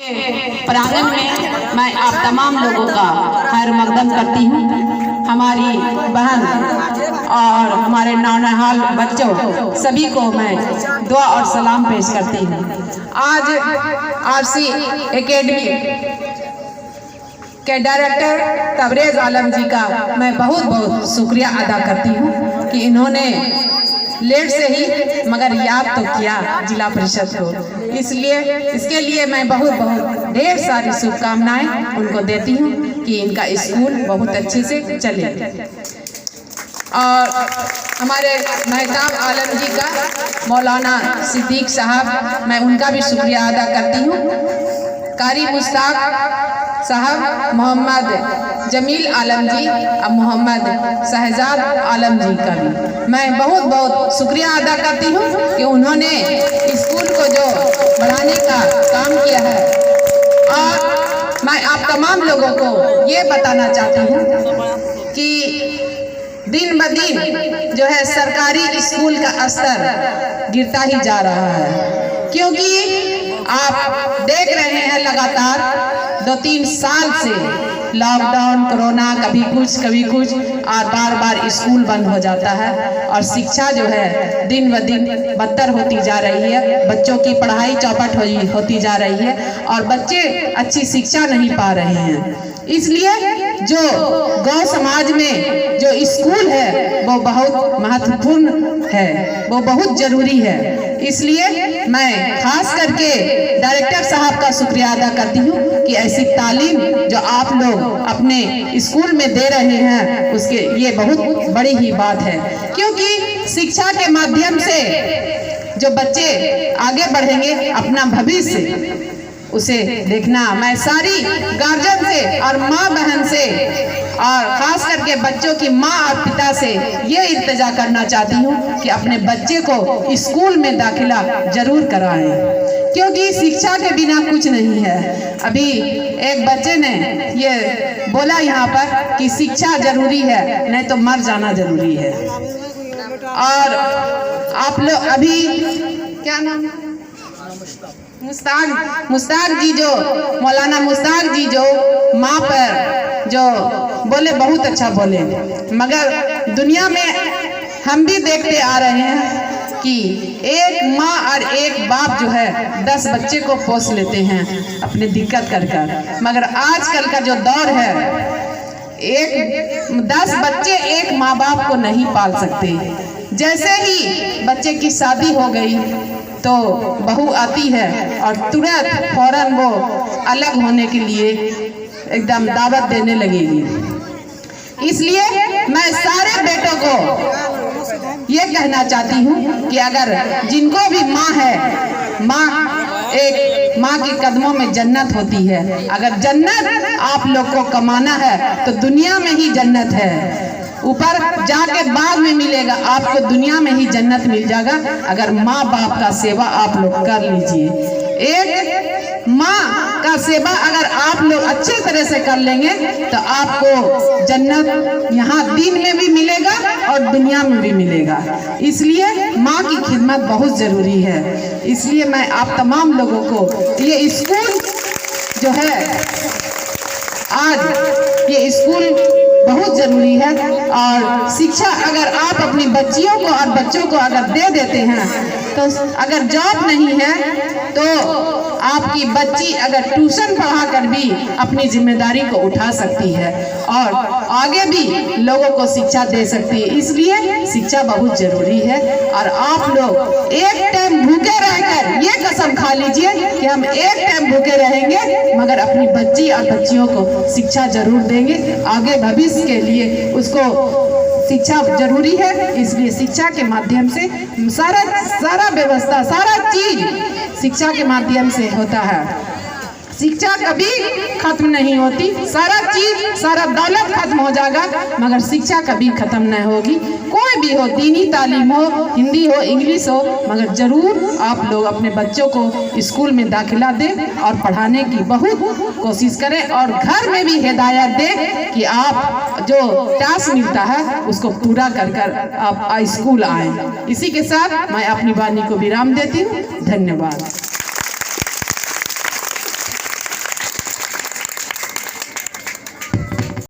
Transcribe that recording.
प्रांगण में मैं आप तमाम लोगों का खैर मकदम करती हूँ। हमारी बहन और हमारे नौनिहाल बच्चों सभी को मैं दुआ और सलाम पेश करती हूँ। आज आरसी एकेडमी के डायरेक्टर तबरेज आलम जी का मैं बहुत बहुत शुक्रिया अदा करती हूँ कि इन्होंने लेट से ही मगर याद तो किया जिला परिषद को, इसलिए इसके लिए मैं बहुत बहुत ढेर सारी शुभकामनाएं उनको देती हूँ कि इनका स्कूल बहुत अच्छे से चले। और हमारे महताब आलम जी का मौलाना सिद्दीक साहब, मैं उनका भी शुक्रिया अदा करती हूँ। कारी मुश्ताक साहब, मोहम्मद जमील आलम जी और मोहम्मद शहजाद आलम जी का भी मैं बहुत बहुत शुक्रिया अदा करती हूँ कि उन्होंने स्कूल को जो बढ़ाने का काम किया है। और मैं आप तमाम लोगों को ये बताना चाहती हूँ कि दिन ब दिन जो है सरकारी स्कूल का स्तर गिरता ही जा रहा है, क्योंकि आप देख रहे हैं लगातार 2-3 साल से लॉकडाउन, कोरोना, कभी कुछ और बार बार स्कूल बंद हो जाता है और शिक्षा जो है दिन ब दिन बदतर होती जा रही है। बच्चों की पढ़ाई चौपट होती जा रही है और बच्चे अच्छी शिक्षा नहीं पा रहे हैं। इसलिए जो गौ समाज में जो स्कूल है वो बहुत महत्वपूर्ण है, वो बहुत जरूरी है। इसलिए मैं खास करके डायरेक्टर साहब का शुक्रिया अदा करती हूँ कि ऐसी तालीम जो आप लोग अपने स्कूल में दे रहे हैं उसके ये बहुत बड़ी ही बात है, क्योंकि शिक्षा के माध्यम से जो बच्चे आगे बढ़ेंगे अपना भविष्य उसे देखना। मैं सारी गार्जियन से और माँ बहन से और खास करके बच्चों की माँ और पिता से ये इल्तिजा करना चाहती हूँ कि अपने बच्चे को स्कूल में दाखिला जरूर कराएं, क्योंकि शिक्षा के बिना कुछ नहीं है। अभी एक बच्चे ने ये बोला यहाँ पर कि शिक्षा जरूरी है, नहीं तो मर जाना जरूरी है। और आप लोग अभी क्या नाम, मुश्ताक जी, जो मौलाना मुश्ताक जी जो माँ पर जो बोले बहुत अच्छा बोले, मगर दुनिया में हम भी देखते आ रहे हैं कि एक माँ और एक बाप जो है 10 बच्चे को पोस लेते हैं अपने दिक्कत कर। मगर आजकल का जो दौर है 10 बच्चे एक माँ बाप को नहीं पाल सकते। जैसे ही बच्चे की शादी हो गई तो बहू आती है और तुरंत फौरन वो अलग होने के लिए एकदम दावत देने लगेगी। इसलिए मैं सारे बेटों को ये कहना चाहती हूँ कि अगर जिनको भी माँ है, माँ के कदमों में जन्नत होती है। अगर जन्नत आप लोग को कमाना है तो दुनिया में ही जन्नत है, ऊपर जाके बाद में मिलेगा, आपको दुनिया में ही जन्नत मिल जाएगा अगर माँ बाप का सेवा आप लोग कर लीजिए। एक माँ का सेवा अगर आप लोग अच्छे तरह से कर लेंगे तो आपको जन्नत यहाँ दिन में भी मिलेगा और दुनिया में भी मिलेगा। इसलिए माँ की खिदमत बहुत जरूरी है। इसलिए मैं आप तमाम लोगों को ये स्कूल जो है, आज ये स्कूल बहुत जरूरी है। और शिक्षा अगर आप अपनी बच्चियों को और बच्चों को अगर दे देते हैं तो अगर जॉब नहीं है तो आपकी बच्ची अगर ट्यूशन पढ़ा कर भी अपनी जिम्मेदारी को उठा सकती है और आगे भी लोगों को शिक्षा दे सकती है। इसलिए शिक्षा बहुत जरूरी है। और आप लोग एक टाइम भूखे रहकर ये कसम खा लीजिए कि हम एक टाइम भूखे रहेंगे मगर अपनी बच्ची और बच्चियों को शिक्षा जरूर देंगे। आगे भविष्य के लिए उसको शिक्षा जरूरी है। इसलिए शिक्षा के माध्यम से सारा व्यवस्था, सारा चीज शिक्षा के माध्यम से होता है। शिक्षा कभी खत्म नहीं होती, सारा चीज, सारा दौलत खत्म हो जाएगा मगर शिक्षा कभी खत्म नहीं होगी। कोई भी हो, दीनी तालीम हो, हिंदी हो, इंग्लिश हो, मगर जरूर आप लोग अपने बच्चों को स्कूल में दाखिला दें और पढ़ाने की बहुत कोशिश करें और घर में भी हिदायत दें कि आप जो टास्क मिलता है उसको पूरा कर आप स्कूल आए। इसी के साथ मैं अपनी वाणी को विराम देती हूँ। धन्यवाद।